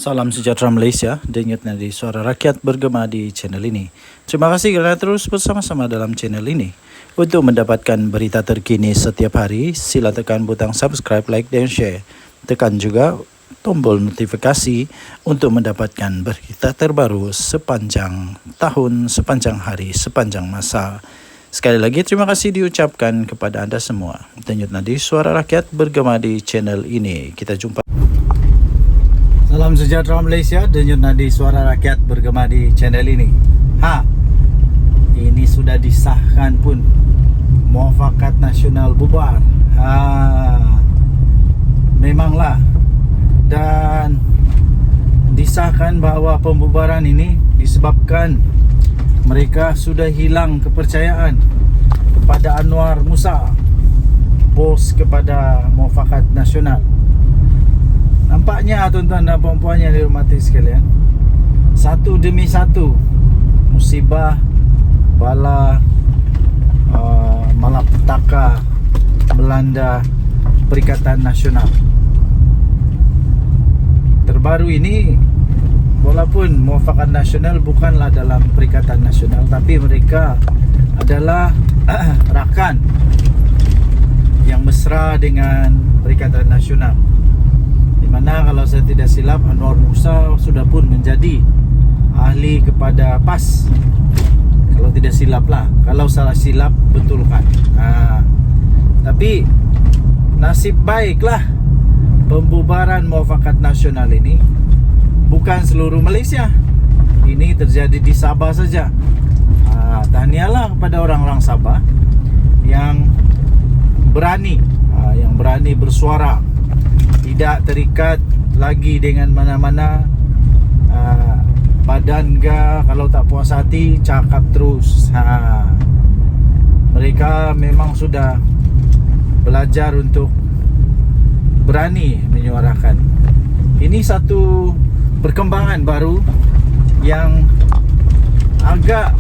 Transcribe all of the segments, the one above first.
Salam sejahtera Malaysia, denyut nadi suara rakyat bergema di channel ini. Terima kasih kerana terus bersama-sama dalam channel ini. Untuk mendapatkan berita terkini setiap hari, sila tekan butang subscribe, like dan share. Tekan juga tombol notifikasi untuk mendapatkan berita terbaru sepanjang tahun, sepanjang hari, sepanjang masa. Sekali lagi terima kasih diucapkan kepada anda semua. Denyut nadi suara rakyat bergema di channel ini. Kita jumpa. Salam sejahtera Malaysia, denyut nadi suara rakyat bergema di channel ini. Ini sudah disahkan pun, Muafakat Nasional bubar. Memanglah. Dan disahkan bahawa pembubaran ini disebabkan mereka sudah hilang kepercayaan kepada Anwar Musa, bos kepada Muafakat Nasional. Nampaknya tuan-tuan dan puan-puan yang dihormati sekalian, satu demi satu musibah, bala, malapetaka melanda Perikatan Nasional. Terbaru ini, walaupun Muafakat Nasional bukanlah dalam Perikatan Nasional, tapi mereka adalah rakan yang mesra dengan Perikatan Nasional. Di mana kalau saya tidak silap, Anwar Musa sudah pun menjadi ahli kepada PAS. Kalau tidak silap lah, kalau salah silap betulkan. Tapi nasib baiklah pembubaran Muafakat Nasional ini bukan seluruh Malaysia. Ini terjadi di Sabah saja. Tahniahlah kepada orang-orang Sabah yang berani, bersuara, tidak terikat lagi dengan mana-mana badan ke. Kalau tak puas hati, cakap terus. Mereka memang sudah belajar untuk berani menyuarakan. Ini satu perkembangan baru yang agak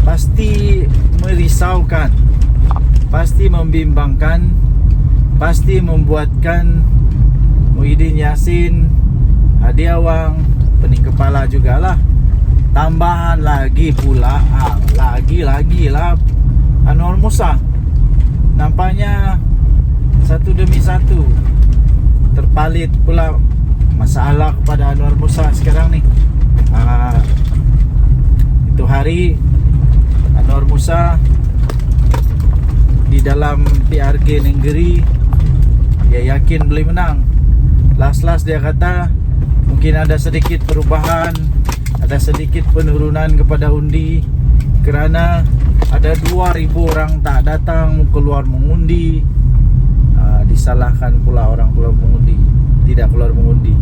pasti merisaukan, pasti membimbangkan, pasti membuatkan Muhyiddin Yassin, Hadi Awang, pening kepala jugalah. Tambahan lagi pula, lagi lah Anwar Musa. Nampaknya satu demi satu terpalit pula masalah kepada Anwar Musa sekarang ni. Itu hari Anwar Musa di dalam PRG negeri, dia yakin boleh menang. Last dia kata mungkin ada sedikit perubahan, ada sedikit penurunan kepada undi kerana ada 2,000 orang tak datang keluar mengundi. Disalahkan pula orang keluar mengundi, tidak keluar mengundi.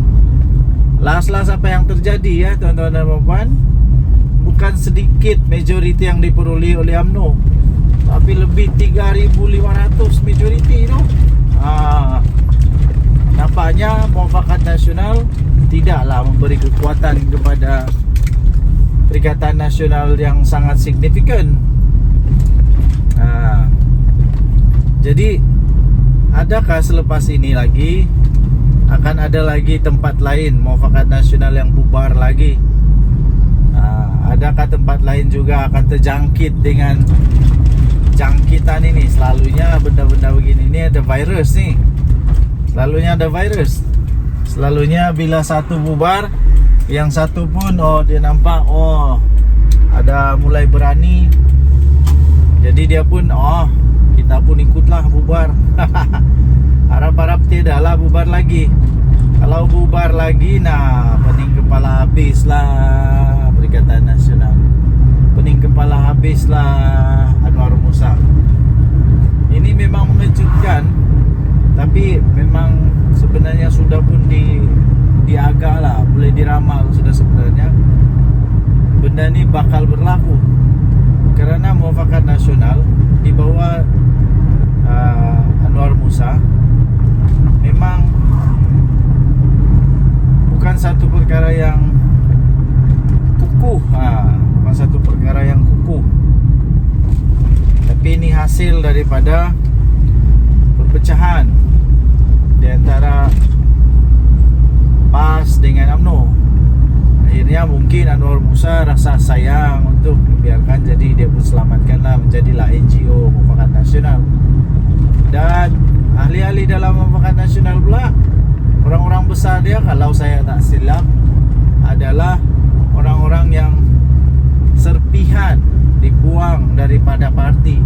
Last apa yang terjadi ya tuan-tuan dan puan, bukan sedikit majoriti yang diperoleh oleh UMNO, tapi lebih 3,500 majoriti tu. Nampaknya Muafakat Nasional tidaklah memberi kekuatan kepada Perikatan Nasional yang sangat signifikan. Jadi adakah selepas ini lagi akan ada lagi tempat lain Muafakat Nasional yang bubar lagi? Adakah tempat lain juga akan terjangkit dengan jangkitan ini? Selalunya benda-benda begini ni ada virus ni. Selalunya ada virus. Selalunya bila satu bubar, yang satu pun dia nampak ada mulai berani. Jadi dia pun kita pun ikutlah bubar. Harap-harap tidaklah bubar lagi. Kalau bubar lagi, pening kepala habislah Perikatan Nasional. Pening kepala habislah Anwar Musa. Ini memang mengejutkan, tapi memang sebenarnya sudah pun diagak lah, boleh diramal sudah sebenarnya benda ni bakal berlaku. Kerana Muafakat Nasional di bawah Anwar Musa memang bukan satu perkara yang kukuh, bukan satu perkara yang kukuh, tapi ini hasil daripada perpecahan di antara PAS dengan UMNO. Akhirnya mungkin Anwar Musa rasa sayang untuk membiarkan, jadi dia pun selamatkanlah, menjadilah NGO Mufakat Nasional. Dan ahli-ahli dalam Mufakat Nasional pula, orang-orang besar dia, kalau saya tak silap, adalah orang-orang yang serpihan dibuang daripada parti.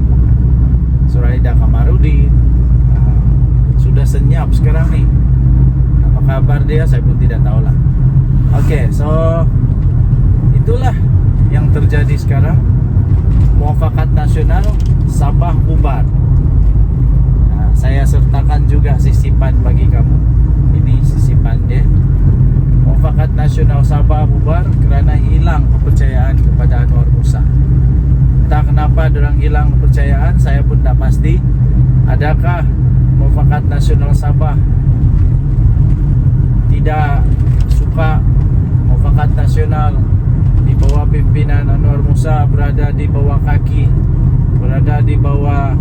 Suraida Kamarudin sudah senyap sekarang nih. Apa kabar dia, saya pun tidak tahulah. Oke, so itulah yang terjadi sekarang. Mufakat Nasional Sabah bubar. Saya sertakan juga sisipan bagi kamu. Ini sisipan dia. Mufakat Nasional Sabah bubar kerana hilang kepercayaan kepada Anwar Musa. Entah kenapa dorang hilang kepercayaan, saya pun tak pasti. Adakah Mufakat Nasional Sabah tidak suka Mufakat Nasional di bawah pimpinan Anwar Musa berada di bawah kaki, berada di bawah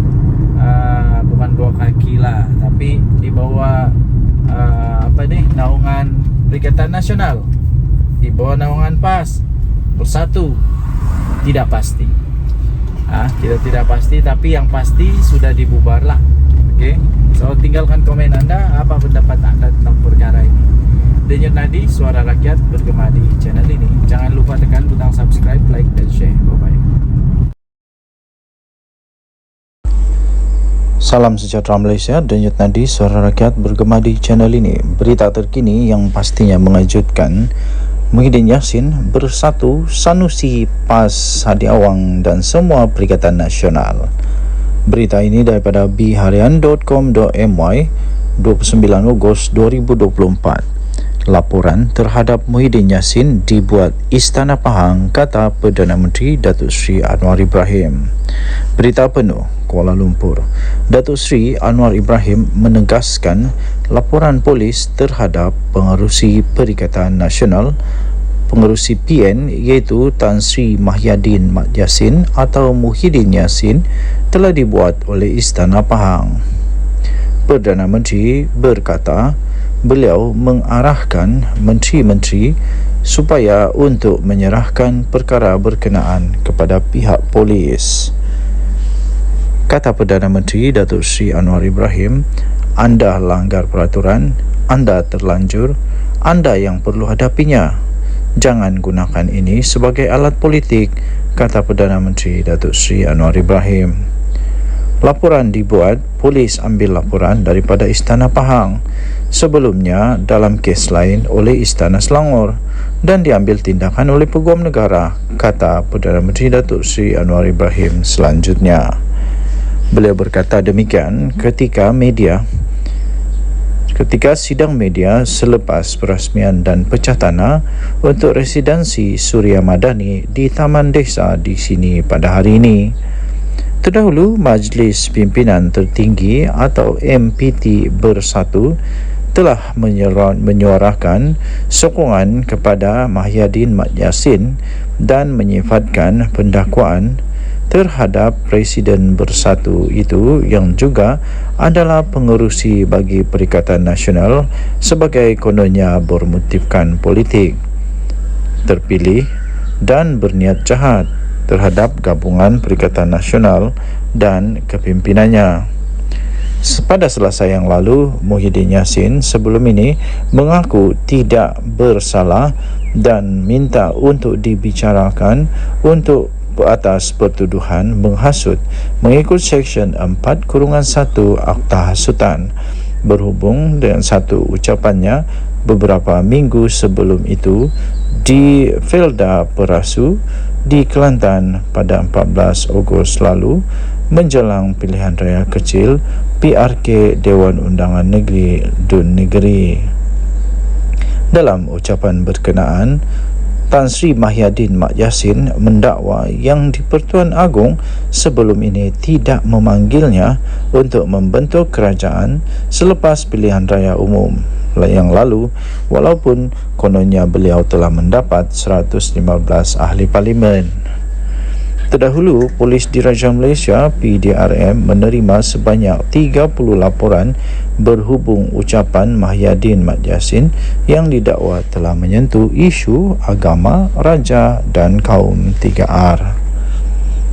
bukan bawah kaki lah, tapi di bawah naungan Perikatan Nasional, di bawah naungan PAS Bersatu. Tidak pasti. Kita tidak pasti, tapi yang pasti sudah dibubar lah. Oke, so tinggalkan komen anda, apa pendapat anda tentang perkara ini. Denyut Nadi, suara rakyat bergema di channel ini. Jangan lupa tekan butang subscribe, like dan share. Bye bye. Salam sejahtera Malaysia, Denyut Nadi, suara rakyat bergema di channel ini. Berita terkini yang pastinya mengejutkan. Muhyiddin Yassin bersatu, Sanusi, PAS, Hadi Awang dan semua Perikatan Nasional. Berita ini daripada biharian.com.my 29 Ogos 2024. Laporan terhadap Muhyiddin Yassin dibuat Istana Pahang, kata Perdana Menteri Datuk Seri Anwar Ibrahim. Berita penuh, Kuala Lumpur. Datuk Seri Anwar Ibrahim menegaskan laporan polis terhadap pengerusi Perikatan Nasional, pengerusi PN iaitu Tan Sri Mahyadin Mat Yassin atau Muhyiddin Yassin telah dibuat oleh Istana Pahang. Perdana Menteri berkata beliau mengarahkan menteri-menteri supaya untuk menyerahkan perkara berkenaan kepada pihak polis. Kata Perdana Menteri Datuk Seri Anwar Ibrahim, anda langgar peraturan, anda terlanjur, anda yang perlu hadapinya. Jangan gunakan ini sebagai alat politik, kata Perdana Menteri Datuk Seri Anwar Ibrahim. Laporan dibuat, polis ambil laporan daripada Istana Pahang. Sebelumnya dalam kes lain oleh Istana Selangor dan diambil tindakan oleh Peguam Negara, kata Perdana Menteri Datuk Seri Anwar Ibrahim selanjutnya. Beliau berkata demikian ketika sidang media selepas perasmian dan pecah tanah untuk residensi Suria Madani di Taman Desa di sini pada hari ini. Terdahulu, Majlis Pimpinan Tertinggi atau MPT Bersatu telah menyuarakan sokongan kepada Mahyadin Mat Yassin dan menyifatkan pendakwaan terhadap Presiden Bersatu itu yang juga adalah pengerusi bagi Perikatan Nasional sebagai kononnya bermotifkan politik, terpilih dan berniat jahat terhadap gabungan Perikatan Nasional dan kepimpinannya. Pada Selasa yang lalu, Muhyiddin Yassin sebelum ini mengaku tidak bersalah dan minta untuk dibicarakan untuk atas pertuduhan menghasut mengikut Seksyen 4-1 Akta Hasutan. Berhubung dengan satu ucapannya beberapa minggu sebelum itu di Felda Perasu di Kelantan pada 14 Ogos lalu menjelang pilihan raya kecil PRK Dewan Undangan Negeri Dun Negeri. Dalam ucapan berkenaan, Tan Sri Mahyadin Mat Yassin mendakwa yang di-Pertuan Agong sebelum ini tidak memanggilnya untuk membentuk kerajaan selepas pilihan raya umum yang lalu, walaupun kononnya beliau telah mendapat 115 ahli parlimen. Terdahulu, Polis Diraja Malaysia PDRM menerima sebanyak 30 laporan berhubung ucapan Mahyadin Mat Yassin yang didakwa telah menyentuh isu agama, raja dan kaum 3R.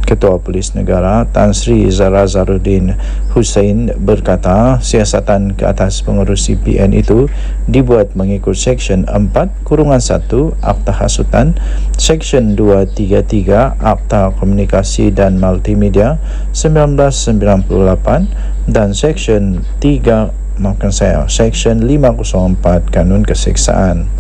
Ketua Polis Negara Tan Sri Zara Zaruddin Hussein berkata siasatan ke atas pengurus CPN itu dibuat mengikut Seksyen 4-1 Akta Hasutan, Seksyen 233 Akta Komunikasi dan Multimedia 1998 dan Seksyen 504 Kanun Keseksaan.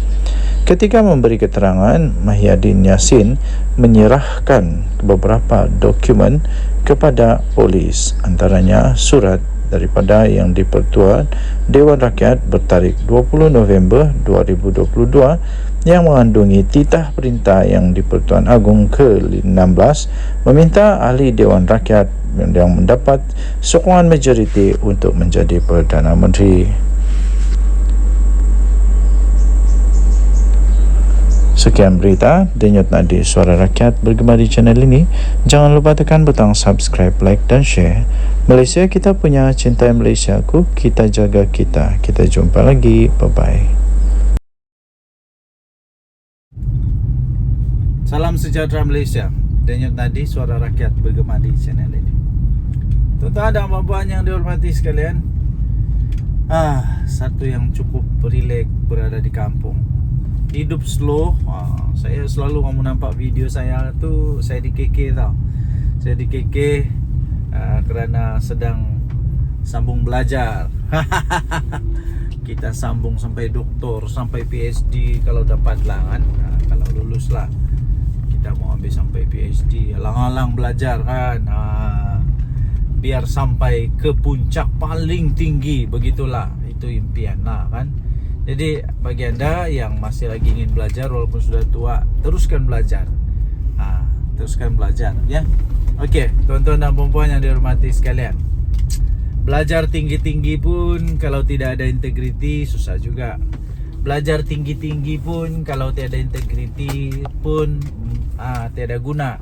Ketika memberi keterangan, Mahyadin Yassin menyerahkan beberapa dokumen kepada polis, antaranya surat daripada Yang di-Pertuan Dewan Rakyat bertarikh 20 November 2022 yang mengandungi titah perintah Yang di-Pertuan Agong ke-16 meminta ahli Dewan Rakyat yang mendapat sokongan majoriti untuk menjadi Perdana Menteri. Sekian berita Denyut Nadi Suara Rakyat bergema di channel ini. Jangan lupa tekan butang subscribe, like dan share. Malaysia kita punya, cintai Malaysia ku, kita jaga kita. Kita jumpa lagi. Bye-bye. Salam sejahtera Malaysia. Denyut Nadi Suara Rakyat bergema di channel ini. Tuan-tuan dan puan-puan yang dihormati sekalian, satu yang cukup rileks berada di kampung. Hidup slow. Saya selalu kamu nampak video saya tu, saya di KK tau. Saya di KK kerana sedang sambung belajar. Kita sambung sampai doktor, sampai PhD kalau dapat lah kan. Kalau lulus lah kita mau ambil sampai PhD. Alang-alang belajar kan. Biar sampai ke puncak paling tinggi, begitulah. Itu impian lah kan. Jadi bagi anda yang masih lagi ingin belajar walaupun sudah tua, teruskan belajar. Teruskan belajar ya. Okey, tuan-tuan dan puan-puan yang dihormati sekalian. Belajar tinggi-tinggi pun kalau tidak ada integriti susah juga. Belajar tinggi-tinggi pun kalau tiada integriti pun tiada guna.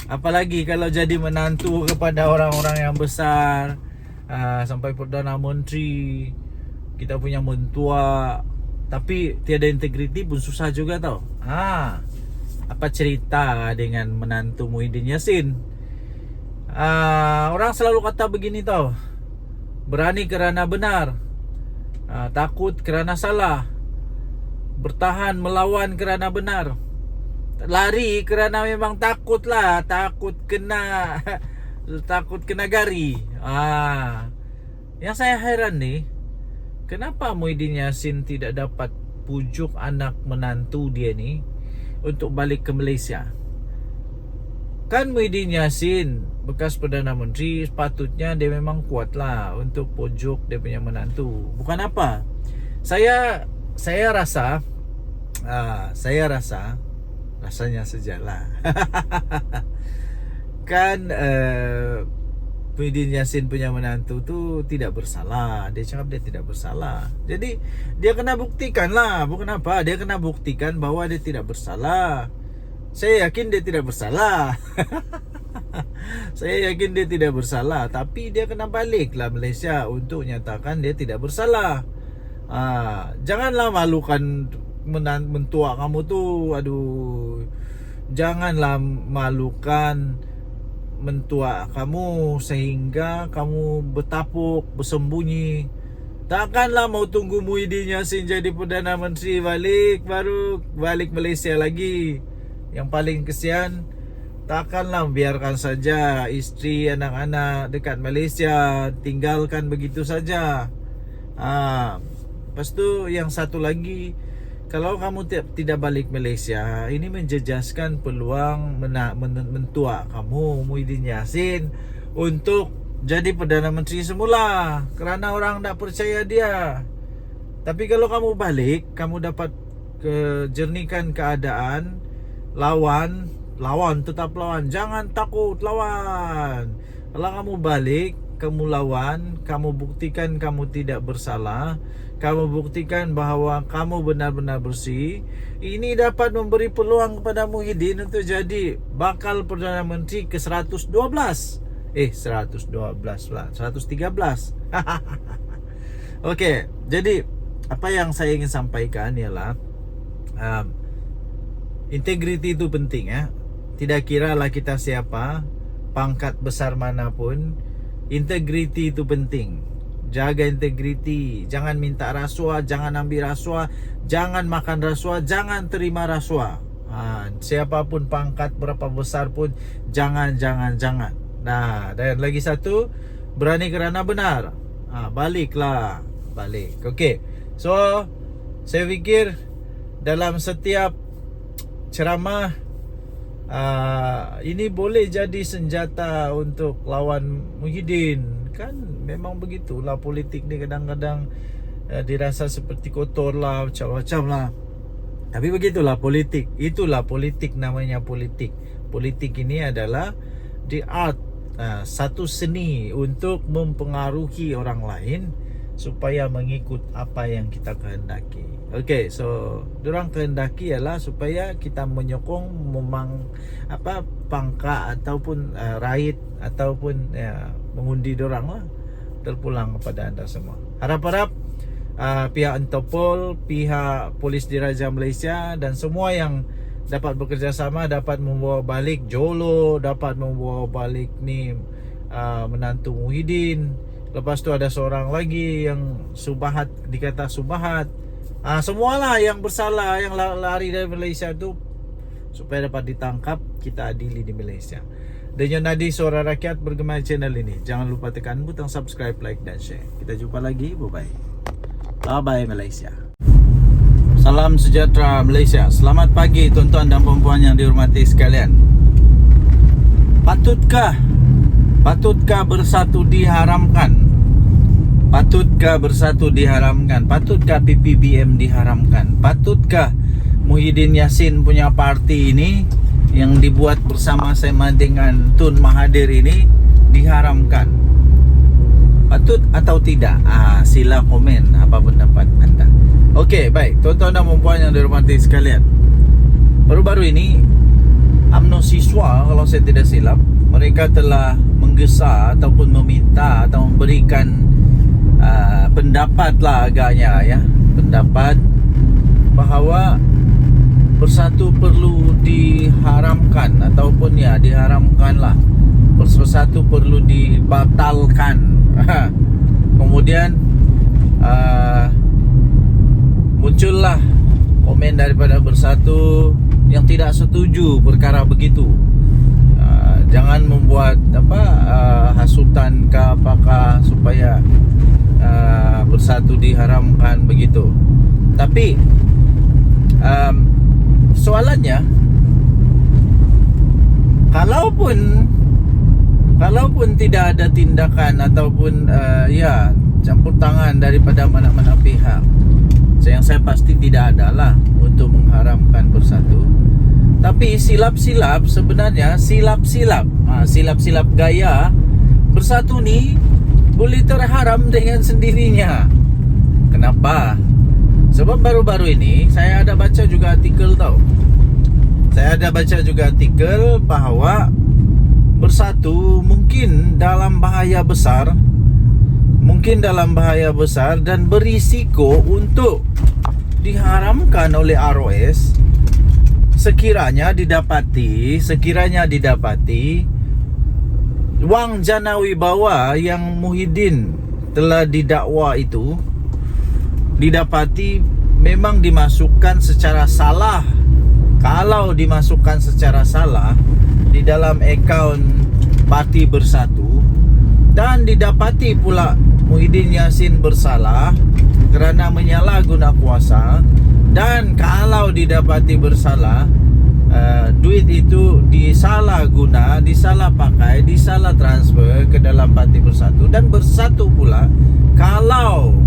Apalagi kalau jadi menantu kepada orang-orang yang besar, sampai Perdana Menteri, kita punya mentua, tapi tiada integriti pun susah juga tau. Apa cerita dengan menantu Muhyiddin Yassin? Orang selalu kata begini tau, berani kerana benar, takut kerana salah, bertahan melawan kerana benar, lari kerana memang takut lah, takut kena gari. Yang saya heran nih, kenapa Muhyiddin Yassin tidak dapat pujuk anak menantu dia ni untuk balik ke Malaysia? Kan Muhyiddin Yassin bekas Perdana Menteri, sepatutnya dia memang kuat lah untuk pujuk dia punya menantu. Bukan apa, saya rasa rasanya sajalah. Kan Muhyiddin Yassin punya menantu tu tidak bersalah. Dia cakap dia tidak bersalah. Jadi dia kena buktikan lah. Bukan apa, dia kena buktikan bahawa dia tidak bersalah. Saya yakin dia tidak bersalah. Saya yakin dia tidak bersalah. Tapi dia kena balik lah Malaysia untuk nyatakan dia tidak bersalah. Janganlah malukan mentua kamu tu. Aduh, janganlah malukan mentua kamu sehingga kamu bertapuk, bersembunyi. Takkanlah mau tunggu Muhyiddin Yassin jadi Perdana Menteri baru balik Malaysia lagi. Yang paling kesian, takkanlah biarkan saja isteri, anak-anak dekat Malaysia, tinggalkan begitu saja. Lepas tu yang satu lagi, kalau kamu tidak balik Malaysia, ini menjejaskan peluang mentua kamu Muhyiddin Yassin untuk jadi Perdana Menteri semula, kerana orang tak percaya dia. Tapi kalau kamu balik, kamu dapat jernihkan keadaan. Lawan, tetap lawan. Jangan takut, lawan. Kalau kamu balik, kamu lawan, kamu buktikan kamu tidak bersalah, kamu buktikan bahawa kamu benar-benar bersih, ini dapat memberi peluang kepada Muhyiddin untuk jadi bakal Perdana Menteri ke-112. 112 lah, 113. Okey, jadi apa yang saya ingin sampaikan ialah integriti itu penting ya. Tidak kiralah kita siapa, pangkat besar manapun, integriti itu penting. Jaga integriti, jangan minta rasuah, jangan ambil rasuah, jangan makan rasuah, jangan terima rasuah. Siapapun pangkat berapa besar pun jangan. Nah, dan lagi satu, berani kerana benar. Balik. Okey. So, saya fikir dalam setiap ceramah ini boleh jadi senjata untuk lawan Muhyiddin. Kan memang begitulah politik ni, kadang-kadang dirasa seperti kotor lah, macam-macam lah. Tapi begitulah politik. Itulah politik, namanya politik. Politik ini adalah the art, satu seni untuk mempengaruhi orang lain supaya mengikut apa yang kita kehendaki. Okey, so dorang kehendaki ialah supaya kita menyokong pangkat ataupun raid ataupun mengundi dorang lah, terpulang kepada anda semua. Harap-harap pihak Interpol, pihak Polis Diraja Malaysia dan semua yang dapat bekerjasama dapat membawa balik Jolo, dapat membawa balik ni menantu Muhyiddin. Lepas tu ada seorang lagi yang Subahat, dikata Subahat. Semualah yang bersalah, yang lari dari Malaysia tu, supaya dapat ditangkap, kita adili di Malaysia. Dengan nadi suara rakyat bergema channel ini. Jangan lupa tekan butang subscribe, like dan share. Kita jumpa lagi. Bye-bye. Bye-bye Malaysia. Salam sejahtera Malaysia. Selamat pagi tuan-tuan dan puan-puan yang dihormati sekalian. Patutkah bersatu diharamkan? Patutkah bersatu diharamkan? Patutkah PPBM diharamkan? Patutkah Muhyiddin Yassin punya parti ini yang dibuat bersama-sama dengan Tun Mahathir ini diharamkan? Patut atau tidak? Sila komen apa pendapat anda. Okey, baik tuan-tuan dan puan-puan yang dihormati sekalian. Baru-baru ini UMNO siswa, kalau saya tidak silap, mereka telah menggesa ataupun meminta atau memberikan pendapat lah agaknya ya, pendapat bahawa bersatu perlu diharamkan ataupun diharamkan lah, bersatu perlu dibatalkan. Kemudian muncullah komen daripada bersatu yang tidak setuju perkara begitu. Jangan membuat hasutan ke apakah supaya bersatu diharamkan begitu. Tapi soalannya, kalaupun tidak ada tindakan ataupun campur tangan daripada mana-mana pihak, yang saya pasti tidak adalah untuk mengharamkan bersatu. Tapi silap-silap sebenarnya, silap-silap gaya bersatu ni boleh terharam dengan sendirinya. Kenapa? Sebab baru-baru ini saya ada baca juga artikel bahawa bersatu mungkin dalam bahaya besar dan berisiko untuk diharamkan oleh ROS sekiranya didapati wang jana wibawa yang Muhyiddin telah didakwa itu didapati memang dimasukkan secara salah. Kalau dimasukkan secara salah di dalam akaun Parti Bersatu dan didapati pula Muhyiddin Yassin bersalah kerana menyalahguna kuasa, dan kalau didapati bersalah, duit itu disalah pakai, disalah transfer ke dalam Parti Bersatu, dan Bersatu pula kalau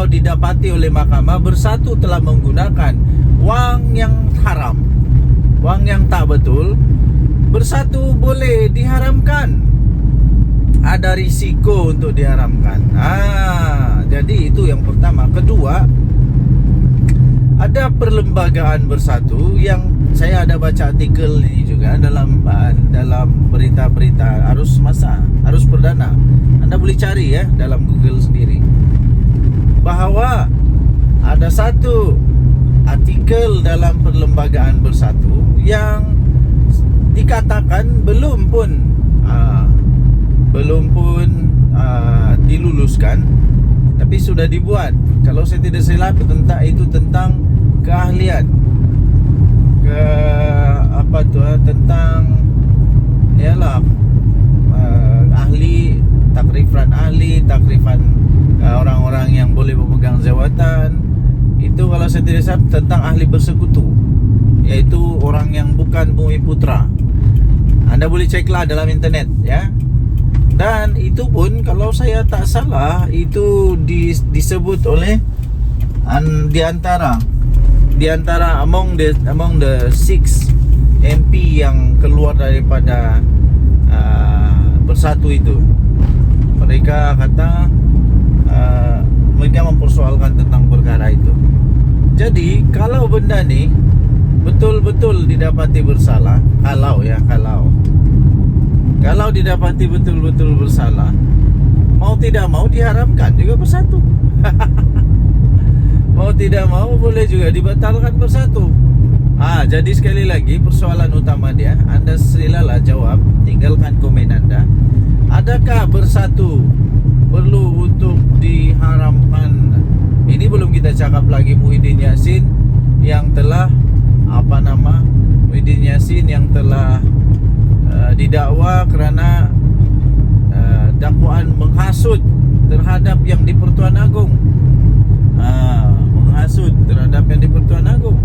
didapati oleh mahkamah Bersatu telah menggunakan wang yang haram, wang yang tak betul, Bersatu boleh diharamkan. Ada risiko untuk diharamkan. Jadi itu yang pertama. Kedua, ada perlembagaan bersatu yang saya ada baca artikel ini juga dalam berita-berita arus perdana. Anda boleh cari ya dalam Google sendiri, bahwa ada satu artikel dalam perlembagaan bersatu yang dikatakan belum pun diluluskan, tapi sudah dibuat. Kalau saya tidak silap tentang keahlian tentang takrifan orang-orang yang boleh memegang jawatan. Itu kalau saya tidak salah tentang ahli bersekutu, yaitu orang yang bukan Bumi Putra. Anda boleh ceklah dalam internet ya. Dan itu pun kalau saya tak salah itu disebut oleh di antara among the 6 MP yang keluar daripada bersatu itu. Mereka kata mereka mempersoalkan tentang perkara itu. Jadi kalau benda ni betul-betul didapati bersalah, kalau didapati betul-betul bersalah, mau tidak mau diharamkan juga bersatu. Mau tidak mau boleh juga dibatalkan bersatu. Jadi sekali lagi persoalan utama dia, Anda silalah jawab, tinggalkan komen Anda. Adakah bersatu perlu untuk diharamkan? Ini belum kita cakap lagi Muhyiddin Yassin yang telah didakwa kerana dakwaan menghasut terhadap yang di Pertuan Agong. Menghasut terhadap yang di Pertuan Agong.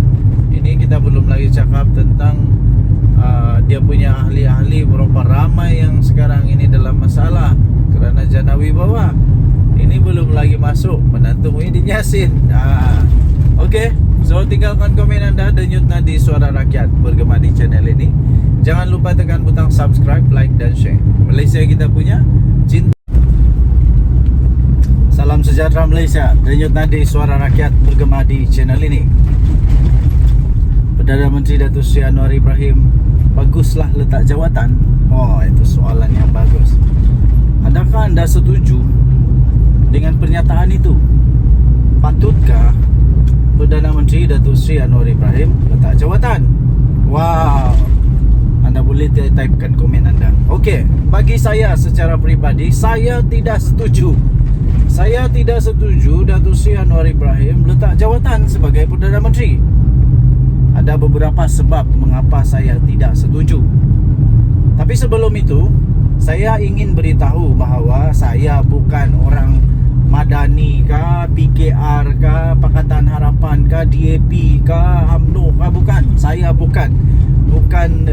Ini kita belum lagi cakap tentang dia punya ahli-ahli, berapa ramai yang sekarang ini dalam masalah kerana jana wibawa. Ini belum lagi masuk menantu Muhyiddin Yassin. Okey, so tinggalkan komen anda, denyut nadi Suara Rakyat bergema di channel ini. Jangan lupa tekan butang subscribe, like dan share. Malaysia kita punya, cinta. Salam sejahtera Malaysia. Denyut nadi Suara Rakyat bergema di channel ini. Perdana Menteri Datuk Seri Anwar Ibrahim, baguslah letak jawatan. Itu soalan yang bagus. Adakah anda setuju dengan pernyataan itu? Patutkah Perdana Menteri Datuk Seri Anwar Ibrahim letak jawatan? Anda boleh typekan komen anda. Okey, bagi saya secara peribadi, saya tidak setuju. Saya tidak setuju Datuk Seri Anwar Ibrahim letak jawatan sebagai Perdana Menteri. Ada beberapa sebab mengapa saya tidak setuju. Tapi sebelum itu, saya ingin beritahu bahawa saya bukan orang Madani kah, PKR kah, Pakatan Harapan kah, DAP kah, UMNO kah, bukan. Saya bukan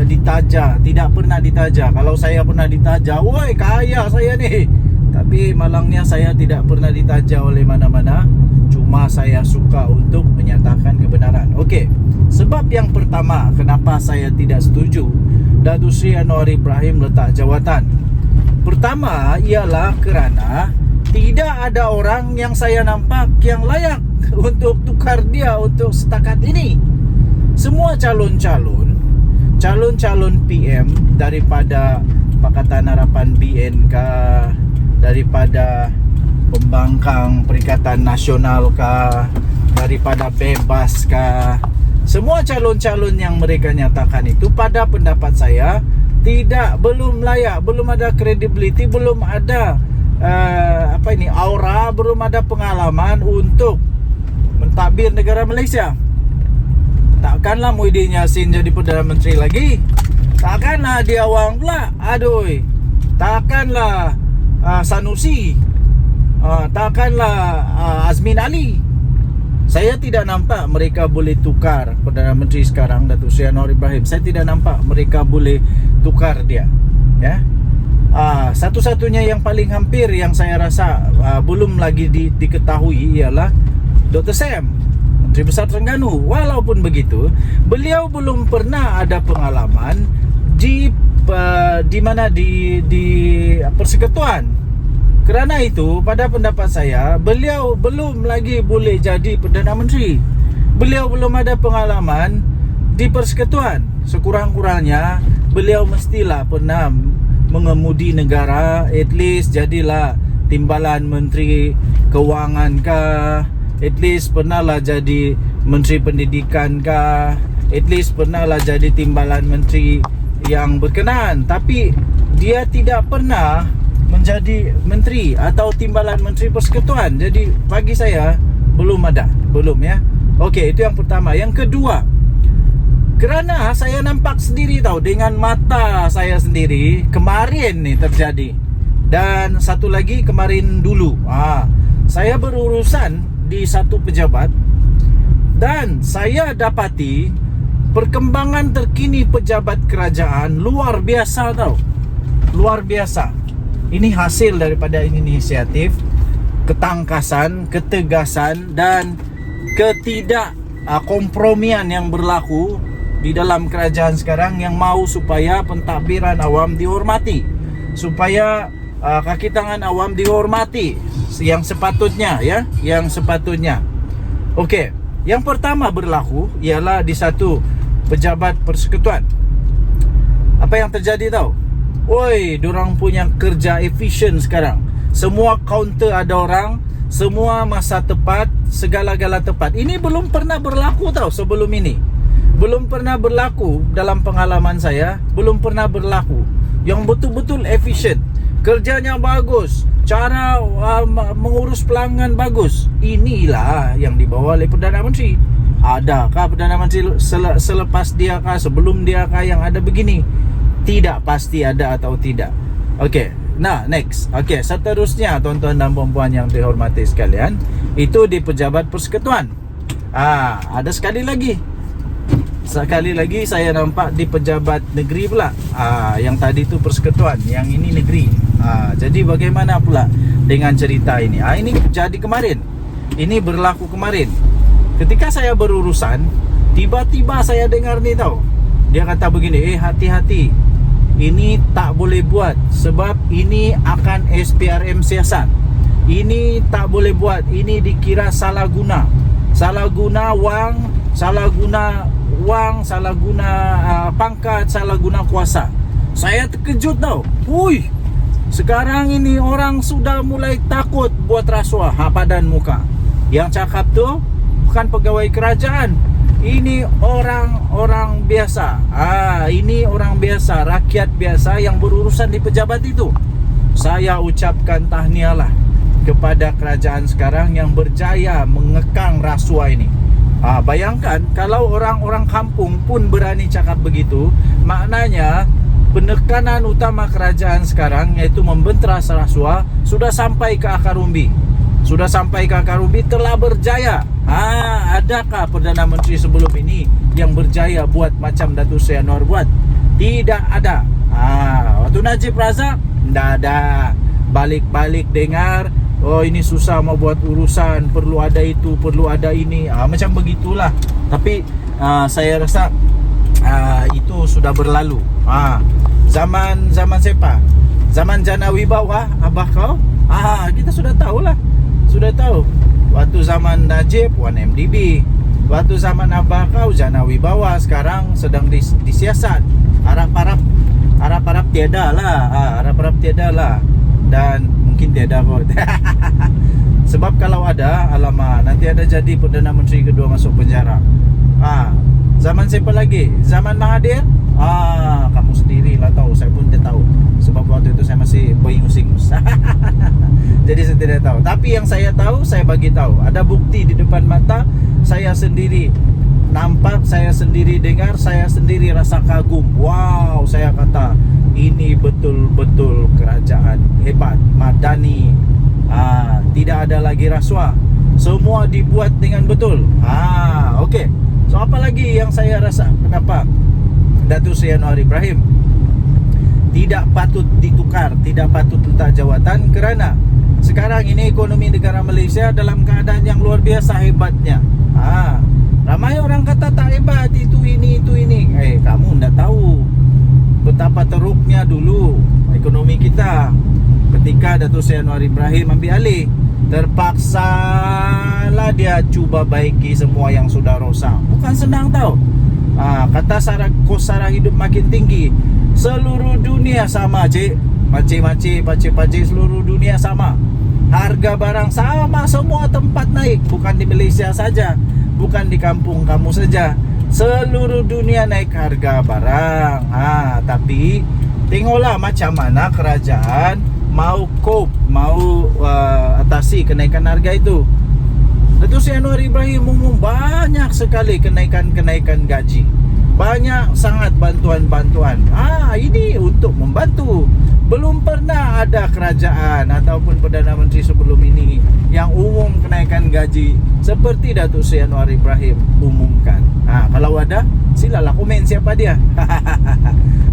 ditaja, tidak pernah ditaja. Kalau saya pernah ditaja, woi kaya saya ni. Tapi malangnya saya tidak pernah ditaja oleh mana-mana. Cuma saya suka untuk menyatakan kebenaran. Okey, sebab yang pertama kenapa saya tidak setuju Datuk Seri Anwar Ibrahim letak jawatan. Pertama ialah kerana tidak ada orang yang saya nampak yang layak untuk tukar dia untuk setakat ini. Semua calon-calon PM daripada Pakatan Harapan BN kah, daripada Pembangkang Perikatan Nasional kah, daripada Bebas kah, semua calon-calon yang mereka nyatakan itu pada pendapat saya belum layak, belum ada credibility, belum ada aura, belum ada pengalaman untuk mentadbir negara Malaysia. Takkanlah Muhyiddin Yassin jadi Perdana Menteri lagi. Takkanlah dia Wang pula. Takkanlah Sanusi. Takkanlah Azmin Ali. Saya tidak nampak mereka boleh tukar Perdana Menteri sekarang, Datuk Seri Anwar Ibrahim. Saya tidak nampak mereka boleh tukar dia. Ya. Satu-satunya yang paling hampir yang saya rasa belum lagi diketahui ialah Dr. Sam, Menteri Besar Terengganu. Walaupun begitu, beliau belum pernah ada pengalaman di persekutuan Kerana itu, pada pendapat saya, beliau belum lagi boleh jadi Perdana Menteri. Beliau belum ada pengalaman di persekutuan. Sekurang-kurangnya beliau mestilah pernah mengemudi negara, at least jadilah timbalan Menteri Kewangan kah, at least pernahlah jadi Menteri Pendidikan kah, at least pernahlah jadi timbalan menteri yang berkenaan. Tapi dia tidak pernah menjadi menteri atau timbalan Menteri Persekutuan. Jadi bagi saya belum ada, belum ya. Okey, itu yang pertama. Yang kedua, kerana saya nampak sendiri tahu dengan mata saya sendiri kemarin ni terjadi. Dan satu lagi kemarin dulu, saya berurusan di satu pejabat dan saya dapati perkembangan terkini pejabat kerajaan luar biasa tau. Luar biasa. Ini hasil daripada inisiatif, ketangkasan, ketegasan dan kompromian yang berlaku di dalam kerajaan sekarang yang mau supaya pentadbiran awam dihormati, supaya kaki tangan awam dihormati yang sepatutnya ya, yang sepatutnya. Okey, yang pertama berlaku ialah di satu pejabat persekutuan. Apa yang terjadi tahu? Oi, dorang punya kerja efisien sekarang. Semua kaunter ada orang, semua masa tepat, segala-gala tepat. Ini belum pernah berlaku tahu sebelum ini. Belum pernah berlaku dalam pengalaman saya, belum pernah berlaku. Yang betul-betul efisien. Kerjanya bagus, cara mengurus pelanggan bagus. Inilah yang dibawa oleh Perdana Menteri. Adakah Perdana Menteri selepas dia kah, sebelum dia kah yang ada begini? Tidak pasti ada atau tidak. Okey, nah next. Okey, seterusnya tuan-tuan dan puan-puan yang dihormati sekalian, itu di pejabat persekutuan. Ada sekali lagi saya nampak di pejabat negeri pula. Yang tadi tu persekutuan, yang ini negeri. Jadi bagaimana pula dengan cerita ini? Ini jadi kemarin. Ini berlaku kemarin. Ketika saya berurusan, tiba-tiba saya dengar ni tahu. Dia kata begini, hati-hati. Ini tak boleh buat sebab ini akan SPRM siasat. Ini tak boleh buat, ini dikira salah guna. Salah guna wang, salah guna pangkat, salah guna kuasa. Saya terkejut tau. Hui, sekarang ini orang sudah mulai takut buat rasuah padan muka. Yang cakap tu bukan pegawai kerajaan. Ini orang biasa. Ini orang biasa, rakyat biasa yang berurusan di pejabat itu. Saya ucapkan tahniahlah kepada kerajaan sekarang yang berjaya mengekang rasuah ini. Bayangkan kalau orang-orang kampung pun berani cakap begitu, maknanya penekanan utama kerajaan sekarang iaitu membenteras rasuah sudah sampai ke akar umbi. Sudah sampai ke akar umbi, telah berjaya. Adakah Perdana Menteri sebelum ini yang berjaya buat macam Datuk Seri Anwar buat? Tidak ada. Waktu Najib Razak, tidak ada. Balik-balik dengar, oh ini susah mau buat urusan, perlu ada itu, perlu ada ini, macam begitulah. Tapi saya rasa itu sudah berlalu. Zaman siapa? Zaman Jana Wibawa, abah kau? Kita sudah tahulah. Sudah tahu. Waktu zaman Najib 1MDB, waktu zaman abah kau Jana Wibawa, sekarang sedang disiasat. Harap-harap tiada lah. Harap-harap tiada lah. Dan mungkin tiada kot. Sebab kalau ada, alamak, nanti ada jadi Perdana Menteri kedua masuk penjara. Zaman siapa lagi? Zaman Mahathir? Kamu sendirilah tahu. Saya pun tidak tahu. Sebab waktu itu saya masih berhingus-hingus. Jadi saya tidak tahu. Tapi yang saya tahu, saya bagi tahu. Ada bukti di depan mata. Saya sendiri nampak, saya sendiri dengar, saya sendiri rasa kagum. Wow, saya kata ini betul-betul kerajaan hebat, madani. Tidak ada lagi rasuah. Semua dibuat dengan betul. Okey. So apa lagi yang saya rasa? Kenapa Datuk Seri Anwar Ibrahim tidak patut ditukar, tidak patut letak jawatan? Kerana sekarang ini ekonomi negara Malaysia dalam keadaan yang luar biasa hebatnya. Ramai orang kata tak hebat, itu ini. Kamu tidak tahu betapa teruknya dulu ekonomi kita. ketika Datuk Seri Anwar Ibrahim ambil alih. Terpaksalah dia cuba baiki semua yang sudah rosak. Bukan senang tau. Kata kos sara hidup makin tinggi. Seluruh dunia sama, cik. Pakcik-pakcik seluruh dunia sama. Harga barang sama, semua tempat naik. Bukan di Malaysia saja, bukan di kampung kamu saja. Seluruh dunia naik harga barang. Tapi tengoklah macam mana kerajaan mau cope, mau atasi kenaikan harga itu. Datuk Seri Anwar Ibrahim umum banyak sekali kenaikan gaji. Banyak sangat bantuan-bantuan. Ini untuk membantu. Belum pernah ada kerajaan ataupun Perdana Menteri sebelum ini yang umum kenaikan gaji seperti Datuk Seri Anwar Ibrahim umumkan. Kalau ada, silalah komen siapa dia.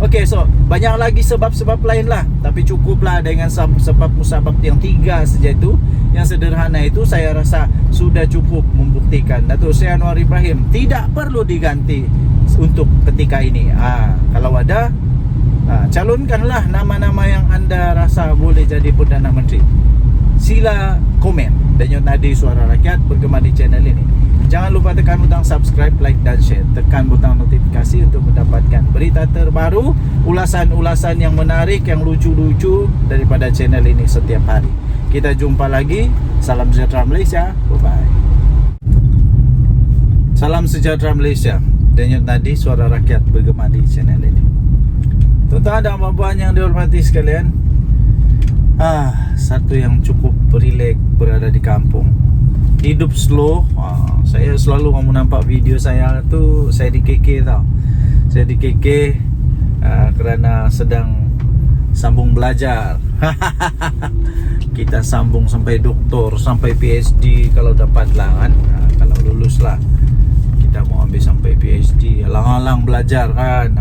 Okey, so banyak lagi sebab-sebab lain lah, tapi cukuplah dengan sebab musabab yang 3 saja itu. Yang sederhana itu saya rasa sudah cukup membuktikan Datuk Seri Anwar Ibrahim tidak perlu diganti untuk ketika ini. Kalau ada, calonkanlah nama-nama yang anda rasa boleh jadi Perdana Menteri. Sila komen. Denyut Nadi Suara Rakyat bergema di channel ini. Jangan lupa tekan butang subscribe, like dan share. Tekan butang notifikasi untuk mendapatkan berita terbaru, ulasan-ulasan yang menarik, yang lucu-lucu daripada channel ini setiap hari. Kita jumpa lagi. Salam sejahtera Malaysia. Bye-bye. Salam sejahtera Malaysia. Denyut Nadi Suara Rakyat bergema di channel ini. Tuan-tuan dan puan-puan yang dihormati sekalian, satu yang cukup rileks berada di kampung. Hidup slow. Saya selalu kamu nampak video saya tu, saya di KK tau. Saya di KK kerana sedang sambung belajar. Kita sambung sampai doktor, sampai PhD kalau dapat lah kan. Kalau lulus lah, kita mau ambil sampai PhD. Alang-alang belajar kan.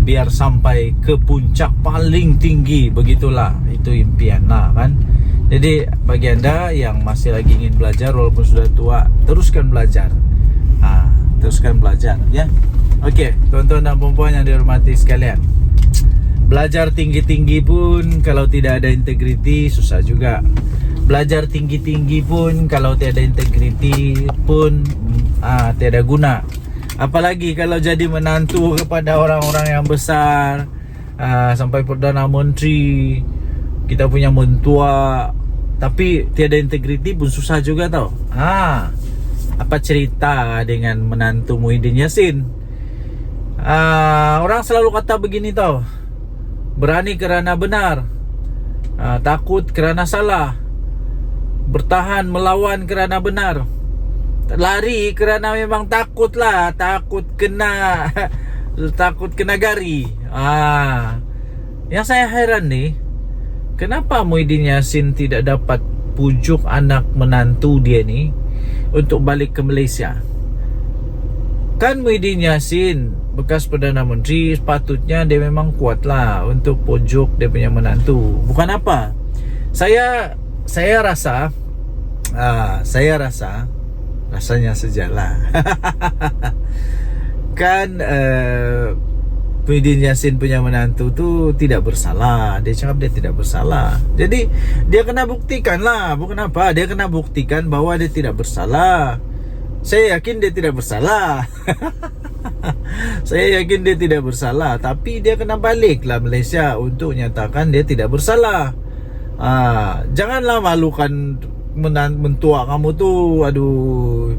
Biar sampai ke puncak paling tinggi. Begitulah, itu impian lah kan. Jadi bagi anda yang masih lagi ingin belajar walaupun sudah tua, teruskan belajar. Teruskan belajar ya. Okey, tuan-tuan dan puan-puan yang dihormati sekalian, belajar tinggi-tinggi pun kalau tidak ada integriti susah juga. Belajar tinggi-tinggi pun kalau tiada integriti pun tiada guna. Apalagi kalau jadi menantu kepada orang-orang yang besar, sampai Perdana Menteri, kita punya mentua, tapi tiada integriti pun susah juga tau. Apa cerita dengan menantu Muhyiddin Yassin? Orang selalu kata begini tau, berani kerana benar, takut kerana salah, bertahan melawan kerana benar, lari kerana memang takut lah, takut kena gari. Yang saya heran nih, kenapa Muhyiddin Yassin tidak dapat pujuk anak menantu dia ni untuk balik ke Malaysia? Kan Muhyiddin Yassin bekas Perdana Menteri, sepatutnya dia memang kuat lah untuk pujuk dia punya menantu. Bukan apa, saya rasa rasanya sejalan. Kan Muhyiddin Yassin punya menantu tu tidak bersalah. Dia cakap dia tidak bersalah. Jadi dia kena buktikan lah. Bukan apa, dia kena buktikan bahwa dia tidak bersalah. Saya yakin dia tidak bersalah. Saya yakin dia tidak bersalah. Tapi dia kena balik lah Malaysia untuk nyatakan dia tidak bersalah. Janganlah malukan mentua kamu tu. Aduh,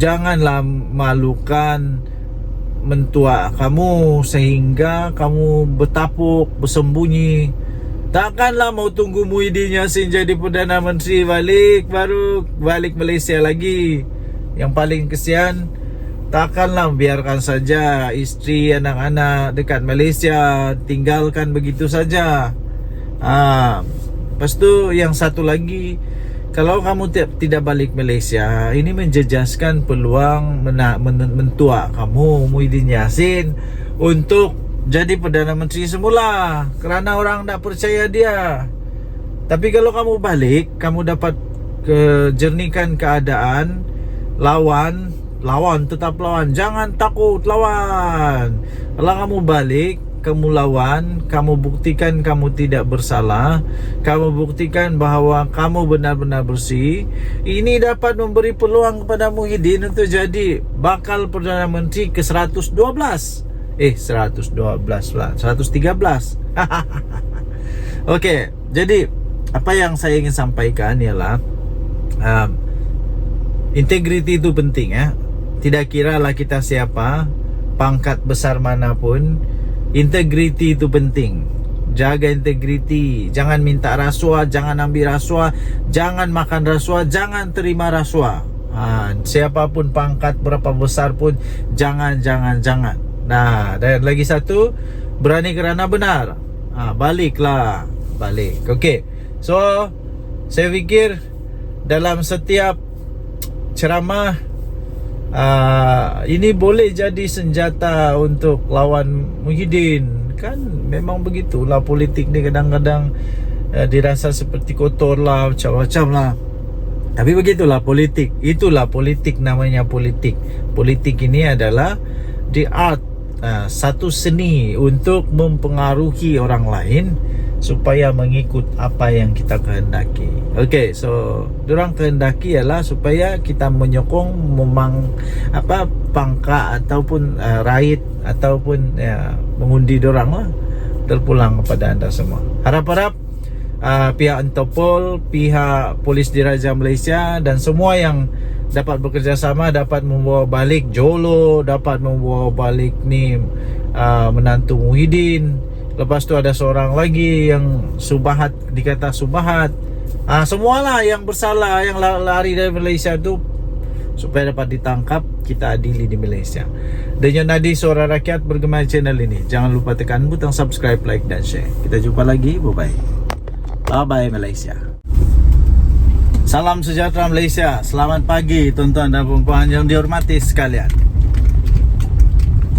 janganlah malukan mentua kamu sehingga kamu bertapuk, bersembunyi. Takkanlah mau tunggu Muhyiddin Yassin jadi Perdana Menteri baru balik Malaysia lagi. Yang paling kesian, takkanlah biarkan saja isteri, anak-anak dekat Malaysia, tinggalkan begitu saja. Lepas tu yang satu lagi, kalau kamu tidak balik Malaysia, ini menjejaskan peluang mentua kamu Muhyiddin Yassin untuk jadi Perdana Menteri semula, kerana orang tak percaya dia. Tapi kalau kamu balik, kamu dapat jernihkan keadaan. Lawan, tetap lawan. Jangan takut lawan. Kalau kamu balik, kamu lawan, kamu buktikan kamu tidak bersalah, kamu buktikan bahawa kamu benar-benar bersih, ini dapat memberi peluang kepada Muhyiddin untuk jadi bakal Perdana Menteri ke 112. 112 lah, 113. Okey, jadi apa yang saya ingin sampaikan ialah integriti itu penting ya. Tidak kiralah kita siapa, pangkat besar manapun, integriti itu penting. Jaga integriti, jangan minta rasuah, jangan ambil rasuah, jangan makan rasuah, jangan terima rasuah. Siapapun pangkat berapa besar pun jangan. Nah, dan lagi satu, berani kerana benar. Balik. Okey. So, saya fikir dalam setiap ceramah ini boleh jadi senjata untuk lawan Muhyiddin. Kan memang begitulah politik ni, kadang-kadang dirasa seperti kotor lah, macam-macam lah. Tapi begitulah politik. Itulah politik, namanya politik. Politik ini adalah the art, satu seni untuk mempengaruhi orang lain supaya mengikut apa yang kita kehendaki. Okey, so dorang kehendaki ialah supaya kita menyokong pangkat ataupun raid ataupun mengundi dorang lah, terpulang kepada anda semua. Harap-harap pihak Interpol, pihak Polis Diraja Malaysia dan semua yang dapat bekerjasama dapat membawa balik Jolo, dapat membawa balik ni menantu Muhyiddin. Lepas tu ada seorang lagi yang Subahat, dikata Subahat. Semualah yang bersalah, yang lari dari Malaysia tu, supaya dapat ditangkap, kita adili di Malaysia. Denyut nadi suara rakyat bergema channel ini. Jangan lupa tekan butang subscribe, like dan share. Kita jumpa lagi. Bye-bye. Bye-bye Malaysia. Salam sejahtera Malaysia. Selamat pagi tuan-tuan dan puan-puan yang dihormati sekalian.